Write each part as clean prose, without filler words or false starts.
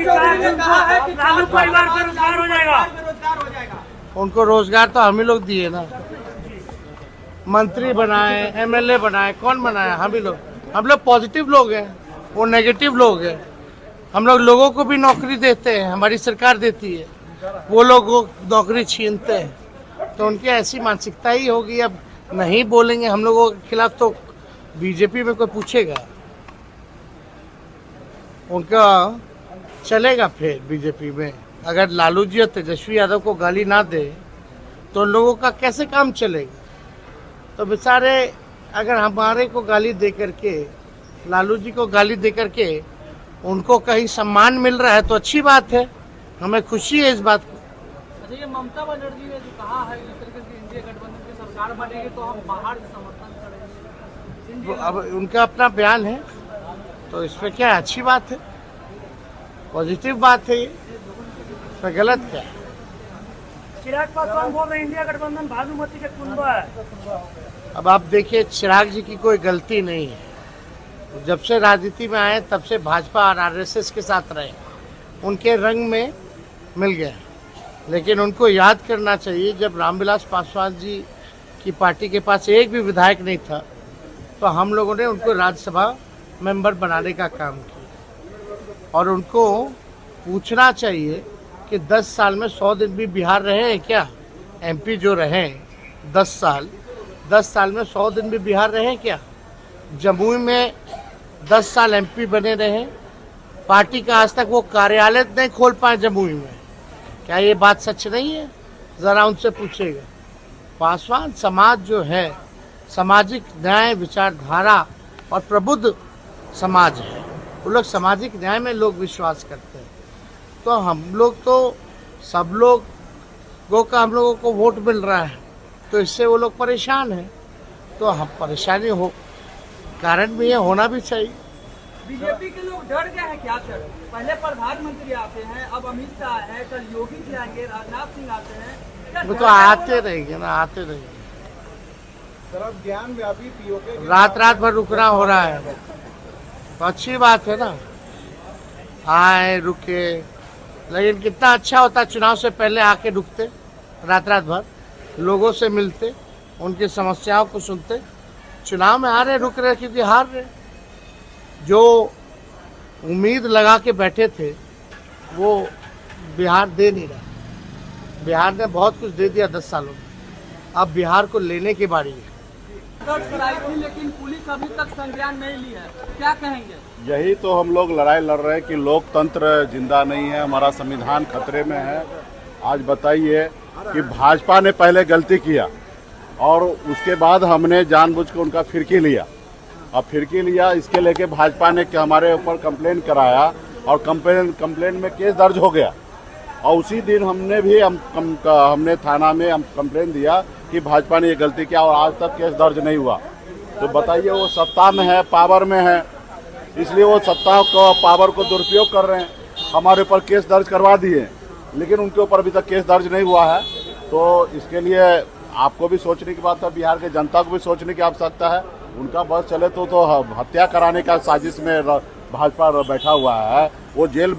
लालू परिवार को रोजगार हो जाएगा। उनको रोजगार तो हम ही लोग दिए ना, मंत्री बनाए, एमएलए बनाए, कौन बनाया? हम ही लोग। हम लोग पॉजिटिव लोग हैं, वो नेगेटिव लोग हैं। हम लोग लोगों को भी नौकरी देते हैं, हमारी सरकार देती है, वो लोग नौकरी छीनते हैं। तो उनकी ऐसी मानसिकता ही होगी। अब नहीं बोलेंगे हम लोगों के खिलाफ तो बीजेपी में कोई पूछेगा? उनका चलेगा फिर बीजेपी में। अगर लालू जी और तेजस्वी यादव को गाली ना दे तो उन लोगों का कैसे काम चलेगा? तो बेचारे अगर हमारे को गाली दे करके, लालू जी को गाली दे करके उनको कहीं सम्मान मिल रहा है तो अच्छी बात है, हमें खुशी है इस बात को। अच्छा, ये ममता बनर्जी ने जो कहा है जिस तरीके से इंडिया गठबंधन की सरकार बनेगी तो हम बाहर से समर्थन करेंगे, अब उनका अपना बयान है तो इसमें क्या है? अच्छी बात है, पॉजिटिव बात है, ये इसमें गलत क्या है? चिराग पासवान बोल रहे इंडिया गठबंधन भानुमति के कुंभ है। अब आप देखिए, चिराग जी की कोई गलती नहीं है। जब से राजनीति में आए तब से भाजपा और आरएसएस के साथ रहे, उनके रंग में मिल गया। लेकिन उनको याद करना चाहिए, जब रामविलास पासवान जी की पार्टी के पास एक भी विधायक नहीं था तो हम लोगों ने उनको राज्यसभा मेंबर बनाने का काम किया। और उनको पूछना चाहिए कि 10 साल में 100 दिन भी बिहार रहे हैं क्या? एमपी जो रहे 10 साल में 100 दिन भी बिहार रहे क्या? जमुई में 10 साल एमपी बने रहे, पार्टी का आज तक वो कार्यालय नहीं खोल पाए जमुई में। क्या ये बात सच नहीं है? ज़रा उनसे पूछेगा। पासवान समाज जो है, सामाजिक न्याय विचारधारा और प्रबुद्ध समाज है, वो लोग सामाजिक न्याय में लोग विश्वास करते हैं। तो हम लोग तो सब लोगों का हम लोगों को वोट मिल रहा है, तो इससे वो लोग परेशान हैं। तो हम परेशानी हो कारण भी है, होना भी चाहिए। बीजेपी के लोग डर गए हैं क्या सर? पहले प्रधानमंत्री आते हैं, अब अमित शाह है, कल योगी जी आएंगे, राजनाथ सिंह आते हैं, वो तो आते रहेंगे ना, आते रहेंगे। ज्ञान व्यापी पीओके रात भर रुकना हो रहा है तो अच्छी बात है ना, आए रुके। लेकिन कितना अच्छा होता, चुनाव से पहले आके रुकते, रात भर लोगों से मिलते, उनकी समस्याओं को सुनते। चुनाव में आ रहे, रुक रहे क्योंकि हार रहे। जो उम्मीद लगा के बैठे थे वो बिहार दे नहीं रहा। बिहार ने बहुत कुछ दे दिया 10 सालों में, अब बिहार को लेने की बारी है। दर्ज कराई थी लेकिन पुलिस अभी तक संज्ञान नहीं ली है, क्या कहेंगे? यही तो हम लोग लड़ाई लड़ रहे हैं कि लोकतंत्र जिंदा नहीं है, हमारा संविधान खतरे में है। आज बताइए कि भाजपा ने पहले गलती किया और उसके बाद हमने जानबूझ के उनका फिरकी लिया। अब फिरकी लिया, इसके लेके भाजपा ने हमारे ऊपर कंप्लेन कराया और कंप्लेन में केस दर्ज हो गया। और उसी दिन हमने भी हमने थाना में हम कंप्लेन दिया कि भाजपा ने ये गलती किया और आज तक केस दर्ज नहीं हुआ। तो बताइए, वो सत्ता में है, पावर में है, इसलिए वो सत्ता को, पावर को दुरुपयोग कर रहे हैं। हमारे ऊपर केस दर्ज करवा दिए लेकिन उनके ऊपर अभी तक केस दर्ज नहीं हुआ है। तो इसके लिए आपको भी सोचने की बात है, बिहार के जनता को भी सोचने की आवश्यकता है। उनका बस चले तो हत्या कराने का साजिश में भाजपा बैठा हुआ है, वो जेल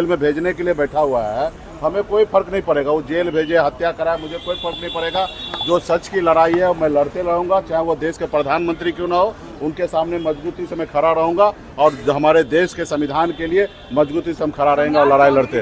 में भेजने के लिए बैठा हुआ है। हमें कोई फर्क नहीं पड़ेगा, वो जेल भेजे, हत्या कराए, मुझे कोई फर्क नहीं पड़ेगा। जो सच की लड़ाई है मैं लड़ते रहूँगा, चाहे वो देश के प्रधानमंत्री क्यों ना हो, उनके सामने मजबूती से मैं खड़ा रहूँगा और हमारे देश के संविधान के लिए मजबूती से हम खड़ा रहेंगे और लड़ाई लड़ते।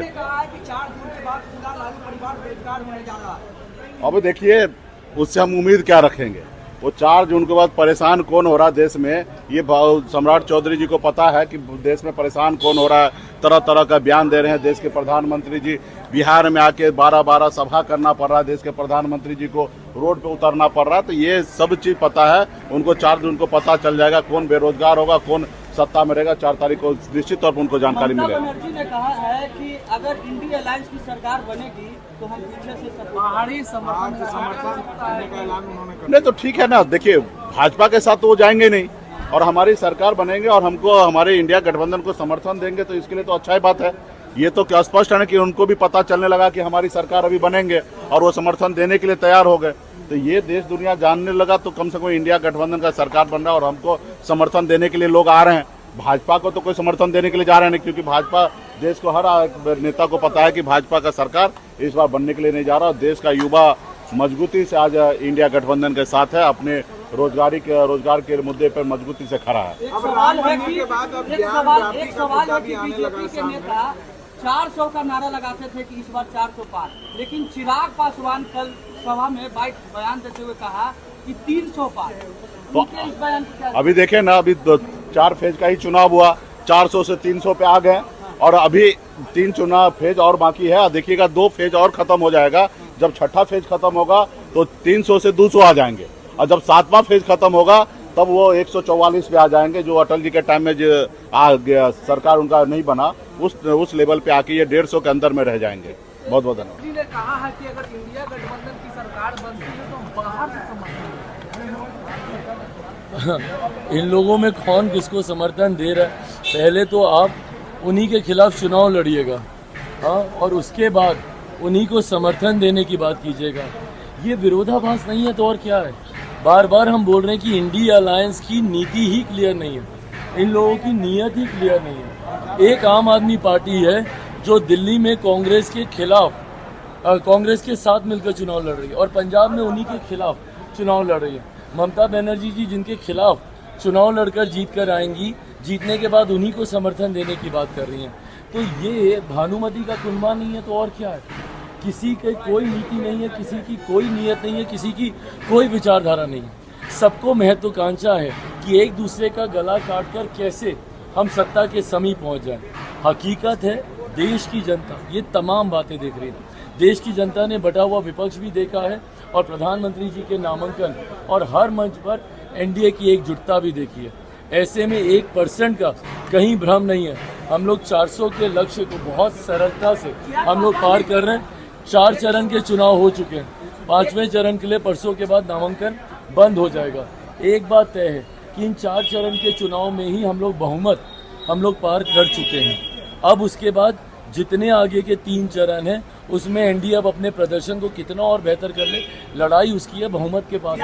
अब देखिए, उससे हम उम्मीद क्या रखेंगे? वो 4 जून के बाद परेशान कौन हो रहा है देश में, ये सम्राट चौधरी जी को पता है कि देश में परेशान कौन हो रहा है। तरह तरह का बयान दे रहे हैं देश के प्रधानमंत्री जी। बिहार में आके 12-12 सभा करना पड़ रहा है, देश के प्रधानमंत्री जी को रोड पे उतरना पड़ रहा है। तो ये सब चीज़ पता है उनको। 4 जून को पता चल जाएगा कौन बेरोजगार होगा, कौन सत्ता में रहेगा। 4 तारीख को निश्चित तौर पर उनको जानकारी मिलेगी। ममता बनर्जी ने कहा है कि अगर इंडिया अलायंस की सरकार बनेगी तो हम पीछे से बाहरी समर्थन करने का ऐलान उन्होंने कर। नहीं तो ठीक है ना, देखिए भाजपा के साथ तो वो जाएंगे नहीं और हमारी सरकार बनेंगे और हमको हमारे इंडिया गठबंधन को समर्थन देंगे, तो इसके लिए तो अच्छा ही बात है। ये तो क्या स्पष्ट है ना कि उनको भी पता चलने लगा कि हमारी सरकार अभी बनेंगे और वो समर्थन देने के लिए तैयार हो गए। तो ये देश दुनिया जानने लगा तो कम से कम इंडिया गठबंधन का सरकार बन रहा है और हमको समर्थन देने के लिए लोग आ रहे हैं। भाजपा को तो कोई समर्थन देने के लिए जा रहे नहीं, क्योंकि भाजपा देश को हर नेता को पता है कि भाजपा का सरकार इस बार बनने के लिए नहीं जा रहा। देश का युवा मजबूती से आज इंडिया गठबंधन के साथ है, अपने रोजगार के मुद्दे पर मजबूती से खड़ा है। एक सवाल है कि बीजेपी के नेता 400 का नारा लगाते थे कि इस बार 400 पार, लेकिन चिराग पासवान कल सभा में बयान देते हुए कहा कि 300 पार। तो इस बयान की क्या अभी देखें ना, अभी 4 फेज का ही चुनाव हुआ, 400 से 300 पे आ गए और अभी 3 चुनाव फेज और बाकी है। देखिएगा 2 फेज और खत्म हो जाएगा। जब छठा फेज खत्म होगा तो 300 से 200 आ जाएंगे, और जब 7वां फेज खत्म होगा तब वो 144 पे आ जाएंगे, जो अटल जी के टाइम में जो सरकार उनका नहीं बना, उस लेवल पे आके ये 150 के अंदर में रह जाएंगे। बहुत बहुत धन्यवाद। मोदी ने कहा है कि अगर इंडिया गठबंधन की सरकार बनती है तो बाहर से समर्थन। इन लोगों में कौन किसको समर्थन दे रहा है, पहले तो आप उन्हीं के खिलाफ चुनाव लड़िएगा, हाँ, और उसके बाद उन्हीं को समर्थन देने की बात कीजिएगा। ये विरोधाभास नहीं है तो और क्या है। बार बार हम बोल रहे हैं कि इंडिया अलायंस की नीति ही क्लियर नहीं है, इन लोगों की नीयत ही क्लियर नहीं है। एक आम आदमी पार्टी है जो दिल्ली में कांग्रेस के खिलाफ, कांग्रेस के साथ मिलकर चुनाव लड़ रही है, और पंजाब में उन्हीं के खिलाफ चुनाव लड़ रही है। ममता बनर्जी जी जिनके खिलाफ चुनाव लड़कर जीत कर आएंगी, जीतने के बाद उन्हीं को समर्थन देने की बात कर रही हैं। तो ये भानुमति का कुनबा नहीं है तो और क्या है। किसी की कोई नीति नहीं है, किसी की कोई नीयत नहीं है, किसी की कोई विचारधारा नहीं है। सबको महत्वाकांक्षा है कि एक दूसरे का गला काटकर कैसे हम सत्ता के समीप पहुंच जाएं। हकीकत है देश की जनता ये तमाम बातें देख रही है। देश की जनता ने बटा हुआ विपक्ष भी देखा है और प्रधानमंत्री जी के नामांकन और हर मंच पर एनडीए की एकजुटता भी देखी है। ऐसे में 1% का कहीं भ्रम नहीं है। हम लोग 400 के लक्ष्य को बहुत सरलता से हम लोग पार कर रहे हैं। 4 चरण के चुनाव हो चुके हैं, 5वें चरण के लिए परसों के बाद नामांकन बंद हो जाएगा। एक बात तय है कि इन 4 चरण के चुनाव में ही हम लोग बहुमत हम लोग पार कर चुके हैं। अब उसके बाद जितने आगे के 3 चरण हैं उसमें एनडीए अब अपने प्रदर्शन को कितना और बेहतर कर ले, लड़ाई उसकी है बहुमत के पास।